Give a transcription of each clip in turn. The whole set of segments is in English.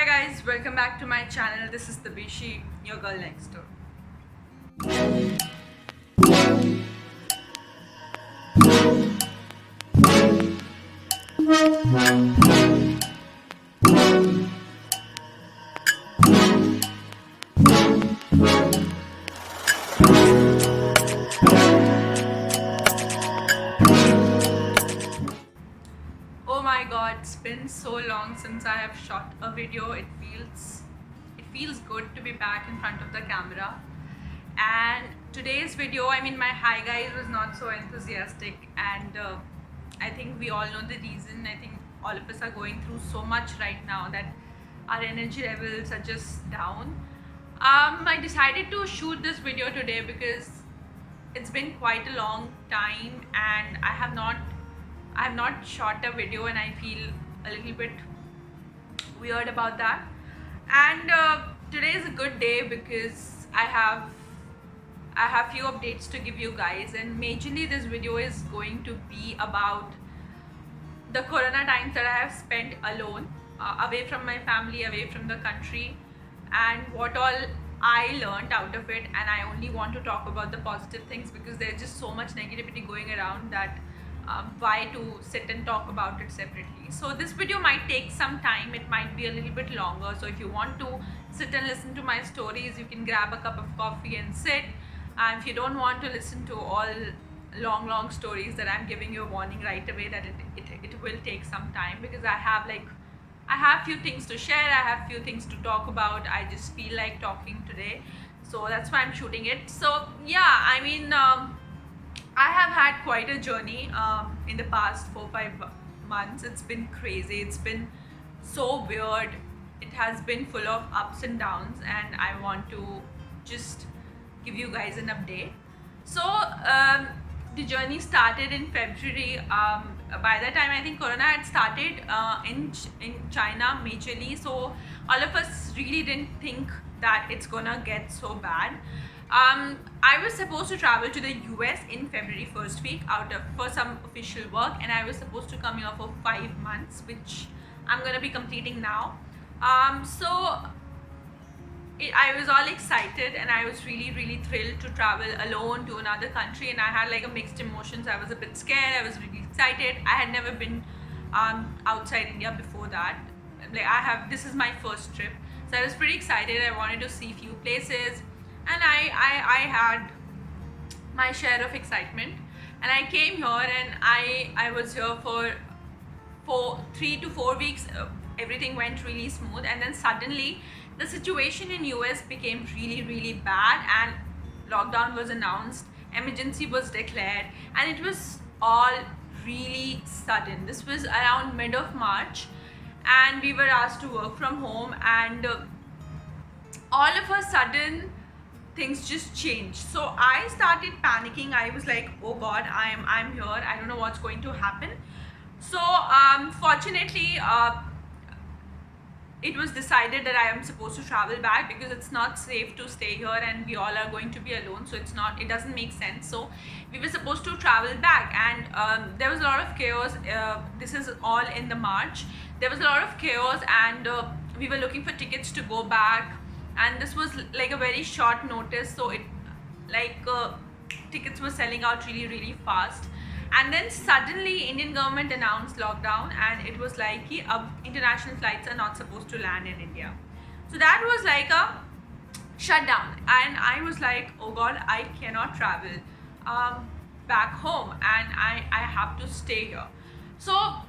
Hi guys, welcome back to my channel. This is Tabishi, your girl next door. Oh my god, it's been so long since I have shot a video. It feels good to be back in front of the camera. And today's video, my hi guys was not so enthusiastic, and I think we all know the reason. I think all of us are going through so much right now that our energy levels are just down. I decided to shoot this video today because it's been quite a long time and I have not shot a video, and I feel a little bit weird about that. And today is a good day because I have few updates to give you guys, and majorly this video is going to be about the corona times that I have spent alone, away from my family, away from the country, and what all I learned out of it. And I only want to talk about the positive things because there's just so much negativity going around that why to sit and talk about it separately. So this video might take some time, it might be a little bit longer. So if you want to sit and listen to my stories, you can grab a cup of coffee and sit. If you don't want to listen to all long stories, that I'm giving you a warning right away that it will take some time, because I have few things to share, I have few things to talk about. I just feel like talking today, so that's why I'm shooting it. So yeah, I have had quite a journey in the past 4-5 months. It's been crazy, it's been so weird, it has been full of ups and downs, and I want to just give you guys an update. So the journey started in February. By that time, I think Corona had started in China majorly. So all of us really didn't think that it's gonna get so bad. I was supposed to travel to the US in February first week for some official work, and I was supposed to come here for 5 months, which I'm gonna be completing now. I was all excited, and I was really thrilled to travel alone to another country, and I had like a mixed emotions. I was a bit scared, I was really excited. I had never been outside India before that. This is my first trip, so I was pretty excited. I wanted to see few places, and I had my share of excitement. And I came here, and I was here for 3 to 4 weeks. Everything went really smooth, and then suddenly the situation in US became really bad, and lockdown was announced, emergency was declared, and it was all really sudden. This was around mid of March, and we were asked to work from home, and all of a sudden things just changed. So I started panicking. I was like, oh god, I'm here, I don't know what's going to happen. So fortunately, it was decided that I am supposed to travel back because it's not safe to stay here, and we all are going to be alone, so it doesn't make sense. So we were supposed to travel back, and there was a lot of chaos. This is all in the March. There was a lot of chaos, and we were looking for tickets to go back, and this was like a very short notice, so tickets were selling out really fast. And then suddenly Indian government announced lockdown, and it was like international flights are not supposed to land in India. So that was like a shutdown, and I was like, oh god, I cannot travel back home, and I have to stay here. So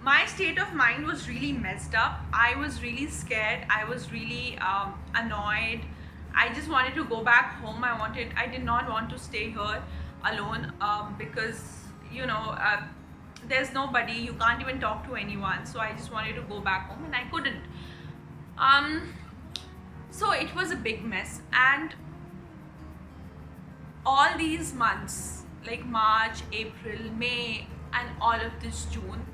my state of mind was really messed up. I was really scared, I was really annoyed. I just wanted to go back home. I did not want to stay here alone, because there's nobody, you can't even talk to anyone. So I just wanted to go back home, and I couldn't. So it was a big mess, and all these months, like March, April, May, and all of this June,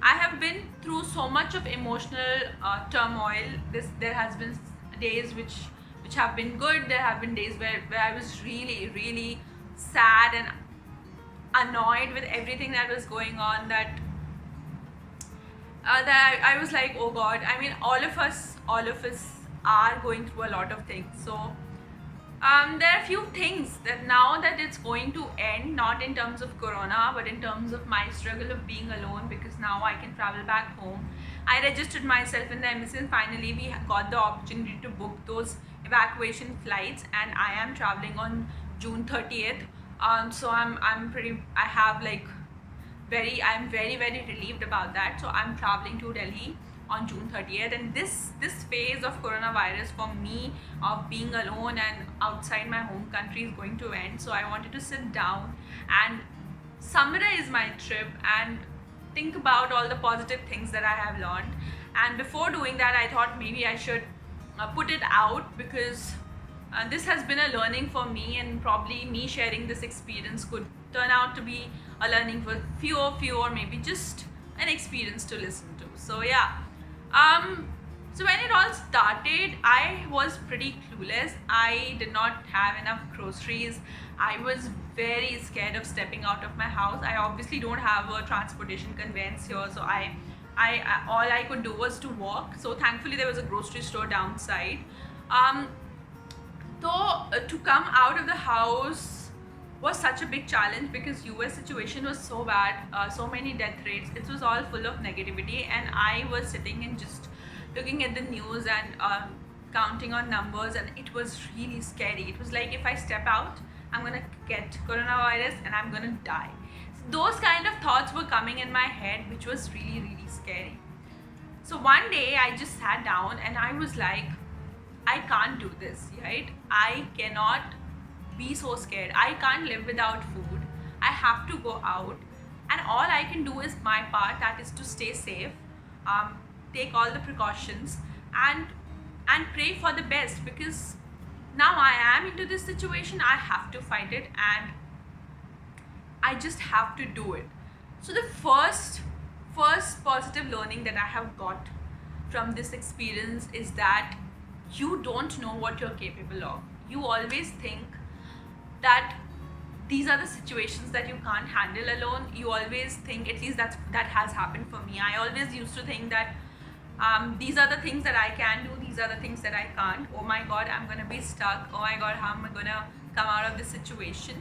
I have been through so much of emotional turmoil. There has been days which have been good. There have been days where I was really sad and annoyed with everything that was going on, that that I was like, oh God. I mean, all of us are going through a lot of things. So there are a few things that now that it's going to end, not in terms of corona, but in terms of my struggle of being alone, because now I can travel back home. I registered myself in the embassy, and finally we got the opportunity to book those evacuation flights, and I am traveling on June 30th. So I'm pretty. I have like I'm very relieved about that. So I'm traveling to Delhi on June 30th, and this phase of coronavirus for me of being alone and outside my home country is going to end. So I wanted to sit down and summarize my trip and think about all the positive things that I have learned. And before doing that, I thought maybe I should put it out, because this has been a learning for me, and probably me sharing this experience could turn out to be a learning for few of you, or maybe just an experience to listen to. So yeah, so when it all started, I was pretty clueless. I did not have enough groceries. I was very scared of stepping out of my house. I obviously don't have a transportation conveyance here, so I all I could do was to walk. So thankfully there was a grocery store downside. Um, to come out of the house was such a big challenge, because US situation was so bad, so many death rates. It was all full of negativity, and I was sitting and just looking at the news and counting on numbers, and it was really scary. It was like, if I step out, I'm gonna get coronavirus and I'm gonna die. So those kind of thoughts were coming in my head, which was really scary. So one day I just sat down and I was like, I can't do this, right? I cannot be so scared. I can't live without food. I have to go out, and all I can do is my part, that is to stay safe, take all the precautions, and pray for the best, because now I am into this situation. I have to fight it, and I just have to do it. So the first positive learning that I have got from this experience is that you don't know what you're capable of. You always think that these are the situations that you can't handle alone. You always think, at least that has happened for me. I always used to think that these are the things that I can do, these are the things that I can't. Oh my God, I'm gonna be stuck. Oh my God, how am I gonna come out of this situation?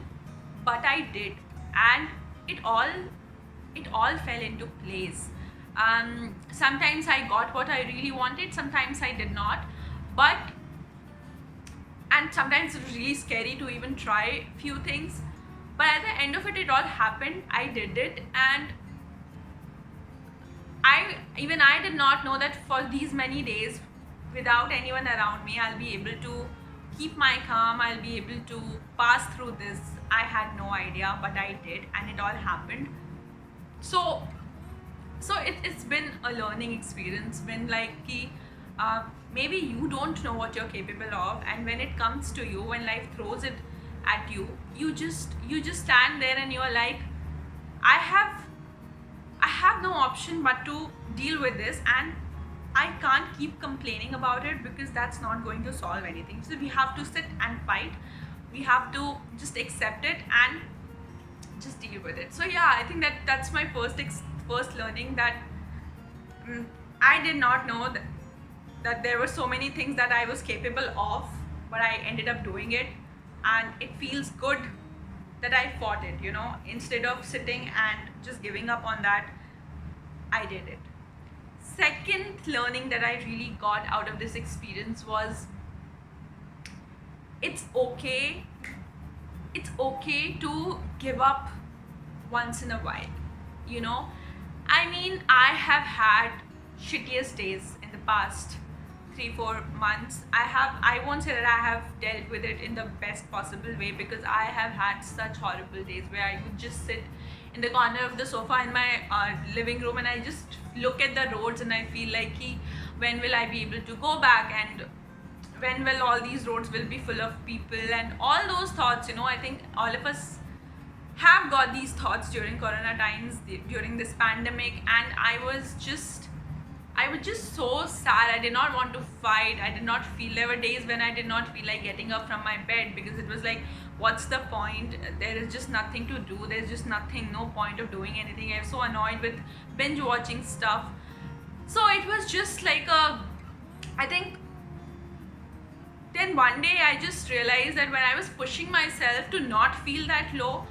But I did, and it all fell into place. Sometimes I got what I really wanted, sometimes I did not. But and sometimes it was really scary to even try few things, but at the end of it all happened. I did it, and I did not know that for these many days, without anyone around me, I'll be able to keep my calm, I'll be able to pass through this. I had no idea, but I did, and it all happened. So it's been a learning experience, been like maybe you don't know what you're capable of, and when it comes to you, when life throws it at you, you just stand there and you're like, I have no option but to deal with this, and I can't keep complaining about it, because that's not going to solve anything. So we have to sit and fight. We have to just accept it and just deal with it. So yeah, I think that's my first learning, that I did not know that there were so many things that I was capable of, but I ended up doing it, and it feels good that I fought it, instead of sitting and just giving up on that. I did it. Second learning that I really got out of this experience was, it's okay to give up once in a while. I mean, I have had shittiest days in the past 3-4 months. I won't say that I have dealt with it in the best possible way, because I have had such horrible days where I would just sit in the corner of the sofa in my living room, and I just look at the roads and I feel like, when will I be able to go back, and when will all these roads will be full of people, and all those thoughts. I think all of us have got these thoughts during corona times, during this pandemic, and I was just so sad. I did not want to fight. I did not feel, there were days when I did not feel like getting up from my bed, because it was like, what's the point? There is just nothing to do. There's just no point of doing anything. I was so annoyed with binge watching stuff. So it was just like I think then one day I just realized that when I was pushing myself to not feel that low,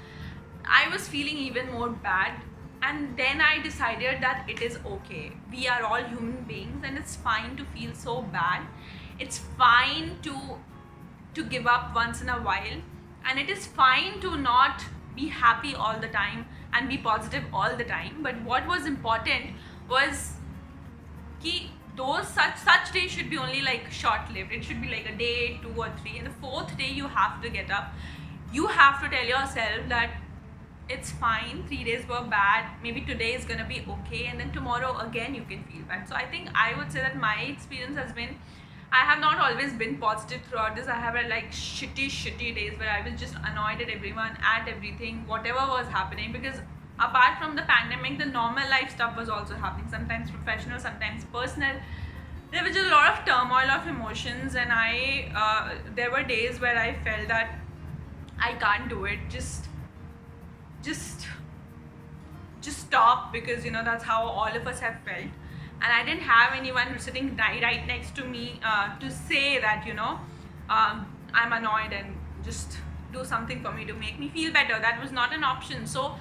I was feeling even more bad. And then I decided that it is okay. We are all human beings and it's fine to feel so bad. It's fine to give up once in a while, and it is fine to not be happy all the time and be positive all the time. But what was important was कि those such days should be only like short lived. It should be like a day, 2 or 3, and the fourth day you have to get up. You have to tell yourself that it's fine, 3 days were bad, maybe today is gonna be okay, and then tomorrow again you can feel bad. So I think I would say that my experience has been, I have not always been positive throughout this. I have had like shitty days where I was just annoyed at everyone, at everything, whatever was happening, because apart from the pandemic, the normal life stuff was also happening, sometimes professional, sometimes personal. There was just a lot of turmoil of emotions, and there were days where I felt that I can't do it, just stop, because that's how all of us have felt. And I didn't have anyone sitting right next to me to say that I'm annoyed and just do something for me to make me feel better. That was not an option. So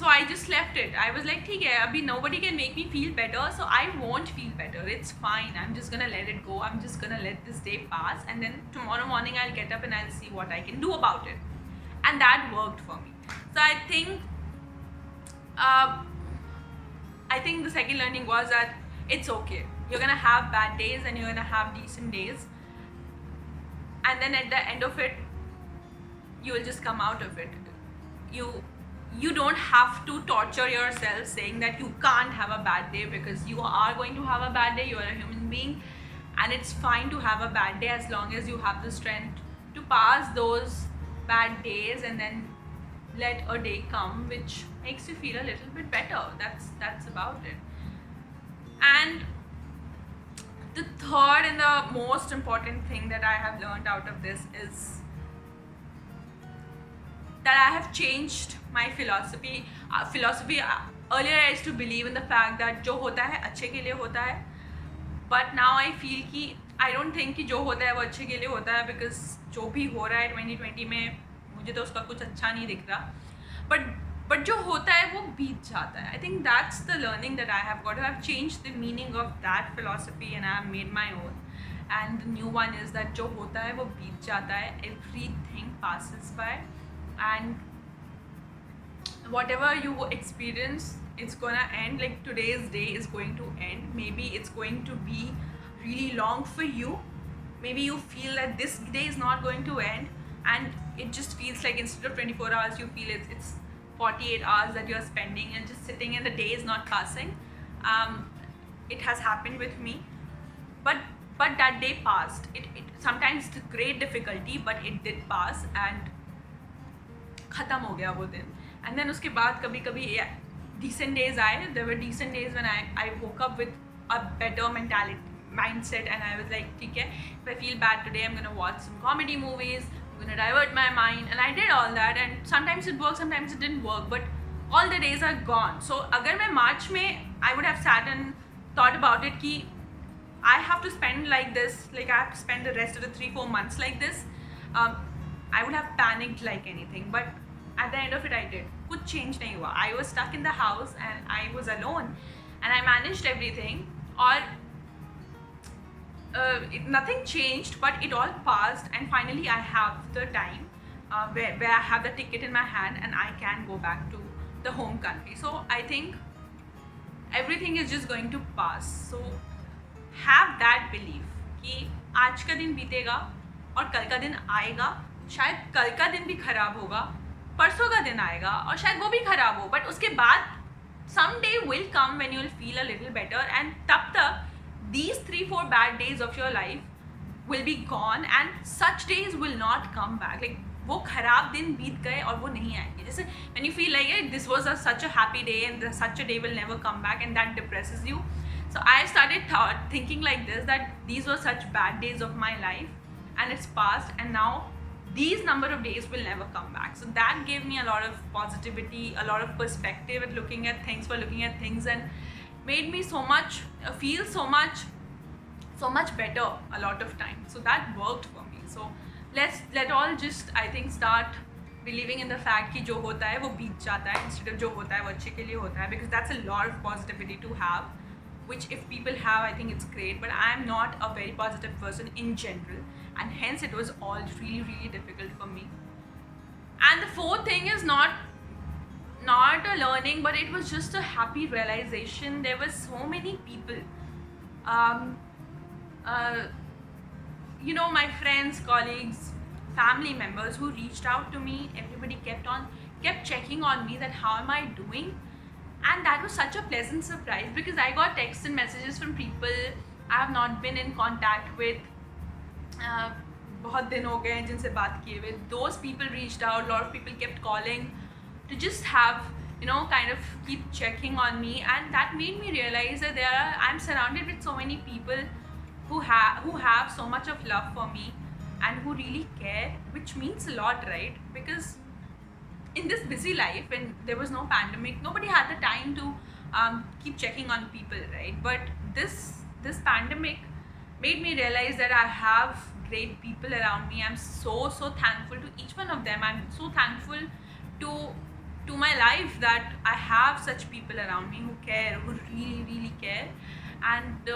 I just left it. I was like, ठीक है, अभी nobody can make me feel better, so I won't feel better. It's fine. I'm just gonna let it go. I'm just gonna let this day pass, and then tomorrow morning I'll get up and I'll see what I can do about it. And that worked for me. So I think the second learning was that it's okay. You're gonna have bad days and you're gonna have decent days, and then at the end of it, you will just come out of it. You don't have to torture yourself saying that you can't have a bad day, because you are going to have a bad day. You are a human being, and it's fine to have a bad day as long as you have the strength to pass those bad days and then let a day come which makes you feel a little bit better. That's about it. And the third and the most important thing that I have learned out of this is that I have changed my philosophy. Earlier I used to believe in the fact that जो होता है अच्छे के लिए होता है, but now I feel कि I don't think कि जो होता है वो अच्छे के लिए होता है, because जो भी हो रहा है 2020 में मुझे तो उसका कुछ अच्छा नहीं दिख रहा, but जो होता है वो बीत जाता है. I think that's the learning that I have got. I have changed the meaning of that philosophy and I have made my own. And the new one is that जो होता है वो बीत जाता है. Everything passes by, and whatever you experience, it's gonna end. Like today's day is going to end. Maybe it's going to be really long for you. Maybe you feel that this day is not going to end, and it just feels like instead of 24 hours you feel it's 48 hours that you're spending and just sitting and the day is not passing. It has happened with me, but that day passed. It sometimes with great difficulty, but it did pass and ख़त्म हो गया वो दिन. And then उसके बाद कभी decent days आए. There were decent days when I woke up with a better mindset, and I was like, ठीक है, if I feel bad today, I'm gonna watch some comedy movies, I'm gonna divert my mind, and I did all that. And sometimes it worked, sometimes it didn't work, but all the days are gone. So अगर मैं March में I would have sat and thought about it कि I have to spend like this, like I have to spend the rest of the 3-4 months like this, I would have panicked like anything. But at the end of it, I did. कुछ change नहीं हुआ. I was stuck in the house and I was alone, and I managed everything. Or nothing changed, but it all passed, and finally I have the time where I have the ticket in my hand and I can go back to the home country. So I think everything is just going to pass. So have that belief कि आज का दिन बीतेगा और कल का दिन आएगा. शायद कल का दिन भी खराब होगा, परसों का दिन आएगा और शायद वो भी खराब हो, बट उसके बाद some day will come when you will feel a little better, and तब तक these 3-4 bad days of your life will be gone, and such days will not come back. Like वो खराब दिन बीत गए और वो नहीं आएंगे. जैसे when you feel like this was such a happy day and such a day will never come back, and that depresses you. So I started thinking like this, that these were such bad days of my life and it's past, and now these number of days will never come back. So that gave me a lot of positivity, a lot of perspective at looking at things, and made me feel so much better a lot of times. So that worked for me. So let all just, I think, start believing in the fact कि जो होता है वो बीत जाता है, instead of जो होता है वो अच्छे के लिए होता है, because that's a lot of positivity to have, which if people have, I think it's great. But I am not a very positive person in general, and hence it was all really difficult for me. And the fourth thing is not a learning, but it was just a happy realization. There were so many people, my friends, colleagues, family members who reached out to me. Everybody kept checking on me that how am I doing, and that was such a pleasant surprise, because I got texts and messages from people I have not been in contact with. बहुत दिन हो गए हैं जिनसे बात किए हुए. Those people reached out. A lot of people kept calling to just have, kind of keep checking on me, and that made me realize that I'm surrounded with so many people who have so much of love for me and who really care, which means a lot, right? Because in this busy life, when there was no pandemic, nobody had the time to keep checking on people, right? But this pandemic made me realize that I have great people around me. I'm so thankful to each one of them. I'm so thankful to my life that I have such people around me who care, who really care. And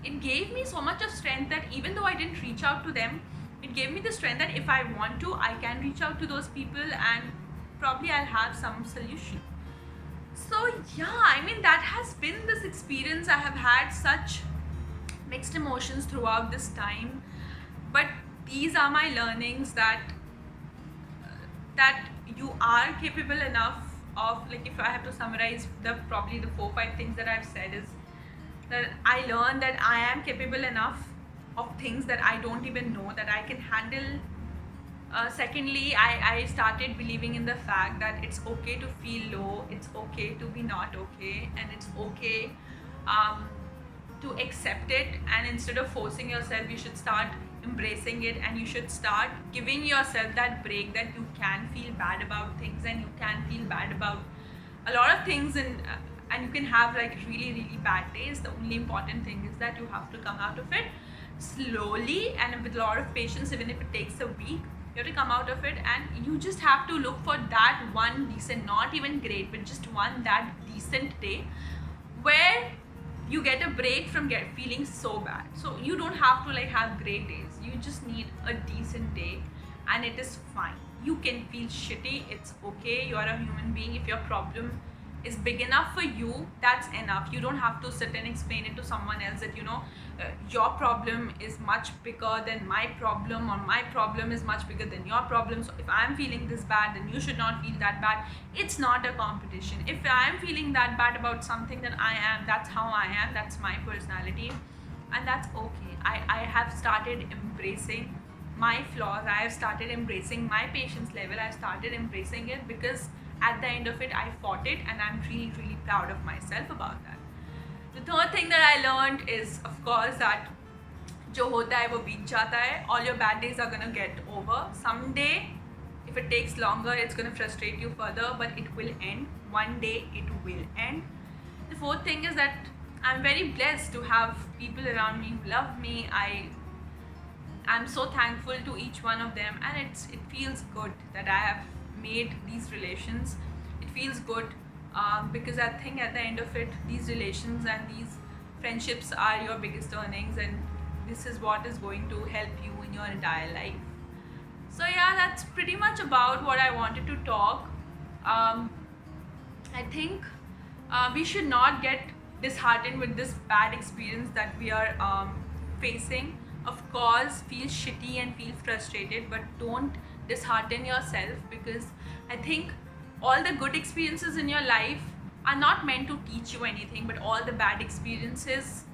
it gave me so much of strength that even though I didn't reach out to them, it gave me the strength that if I want to, I can reach out to those people and probably I'll have some solution. So yeah, I mean, that has been this experience. I have had such mixed emotions throughout this time, but these are my learnings, that you are capable enough of, like, if I have to summarize probably the 4-5 things that I've said, is that I learned that I am capable enough of things that I don't even know that I can handle. Secondly, I started believing in the fact that it's okay to feel low, it's okay to be not okay, and it's okay to accept it. And instead of forcing yourself, you should start embracing it, and you should start giving yourself that break, that you can feel bad about things, and you can feel bad about a lot of things, and you can have like really bad days. The only important thing is that you have to come out of it slowly and with a lot of patience. Even if it takes a week, you have to come out of it, and you just have to look for that one decent, not even great, but just that decent day where you get a break from feeling so bad. So you don't have to like have great days. You just need a decent day, and it is fine. You can feel shitty. It's okay. You are a human being. If your problem is big enough for you, that's enough. You don't have to sit and explain it to someone else that your problem is much bigger than my problem, or my problem is much bigger than your problem. So if I'm feeling this bad, then you should not feel that bad. It's not a competition. If I'm feeling that bad about something, then that's how I am, that's my personality, and that's okay. I have started embracing my flaws. I have started embracing my patience level. I've started embracing it, because at the end of it, I fought it, and I'm really proud of myself about that. The third thing that I learned is, of course, that जो होता है वो बीत जाता है. All your bad days are gonna get over. Someday, if it takes longer, it's gonna frustrate you further, but it will end. One day it will end. The fourth thing is that I'm very blessed to have people around me who love me. I'm so thankful to each one of them, and it feels good that I have made these relations. It feels good because I think at the end of it, these relations and these friendships are your biggest earnings, and this is what is going to help you in your entire life. So yeah, that's pretty much about what I wanted to talk. I think we should not get disheartened with this bad experience that we are facing. Of course, feel shitty and feel frustrated, but don't dishearten yourself, because I think all the good experiences in your life are not meant to teach you anything, but all the bad experiences,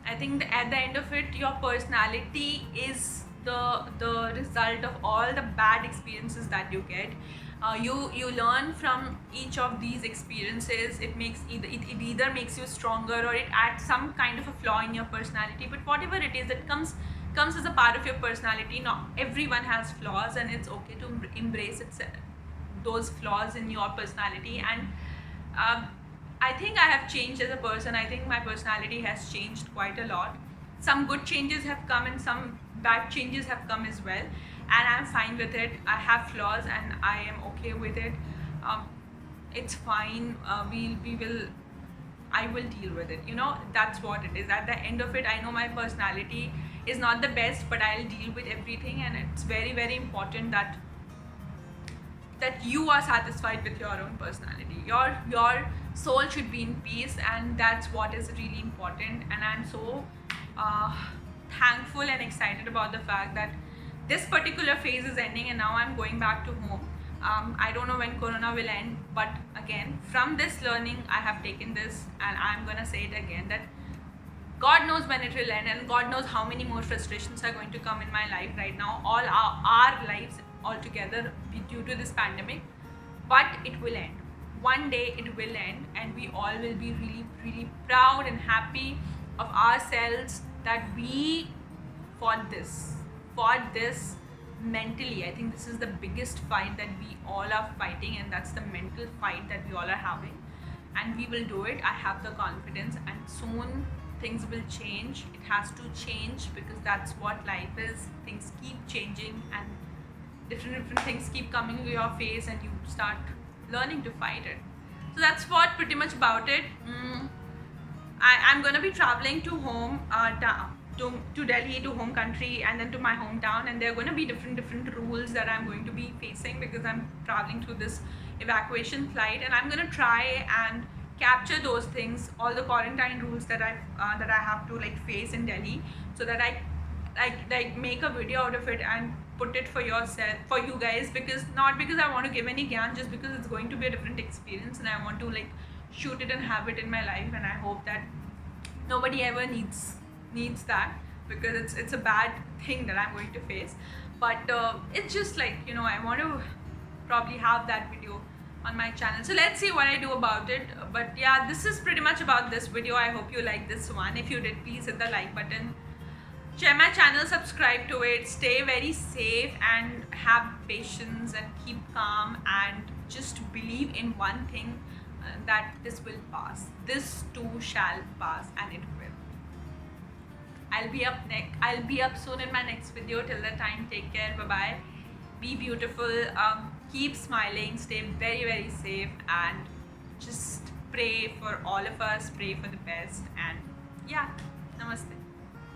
I think at the end of it, your personality is the result of all the bad experiences that you get. You learn from each of these experiences. It either makes you stronger, or it adds some kind of a flaw in your personality. But whatever it is, it comes as a part of your personality. Not everyone has flaws, and it's okay to embrace those flaws in your personality. And I think I have changed as a person. I think my personality has changed quite a lot. Some good changes have come and some bad changes have come as well, and I'm fine with it. I have flaws and I am okay with it. Um, it's fine. We will. I will deal with it. You know, that's what it is. At the end of it, I know my personality is not the best, but I'll deal with everything, and it's very very important that you are satisfied with your own personality. Your soul should be in peace, and that's what is really important. And I'm so uh, thankful and excited about the fact that this particular phase is ending and now I'm going back to home. I don't know when corona will end, but again, from this learning I have taken this, and I'm gonna say it again, that God knows when it will end, and God knows how many more frustrations are going to come in my life right now, all our lives altogether due to this pandemic. But it will end. One day it will end, and we all will be really, really proud and happy of ourselves that we fought this mentally. I think this is the biggest fight that we all are fighting, and that's the mental fight that we all are having. And we will do it. I have the confidence, and soon things will change. It has to change because that's what life is. Things keep changing, and different things keep coming to your face, and you start learning to fight it. So that's what pretty much about it. I'm gonna be traveling to home, to Delhi, to home country, and then to my hometown, and there are gonna be different rules that I'm going to be facing because I'm traveling through this evacuation flight, and I'm gonna try and capture those things, all the quarantine rules that I have to like face in Delhi, so that I like make a video out of it and put it for you guys, because not because I want to give any gyan, just because it's going to be a different experience, and I want to like shoot it and have it in my life, and I hope that nobody ever needs that, because it's a bad thing that I'm going to face. But it's just like, you know, I want to probably have that video on my channel, so let's see what I do about it. But yeah, this is pretty much about this video. I hope you like this one. If you did, please hit the like button, share my channel, subscribe to it, stay very safe and have patience and keep calm, and just believe in one thing, that this will pass. This too shall pass, and it will. I'll be up soon in my next video. Till the time, take care. Bye bye. Be beautiful. Keep smiling. Stay very very safe, and just pray for all of us. Pray for the best. And yeah, namaste.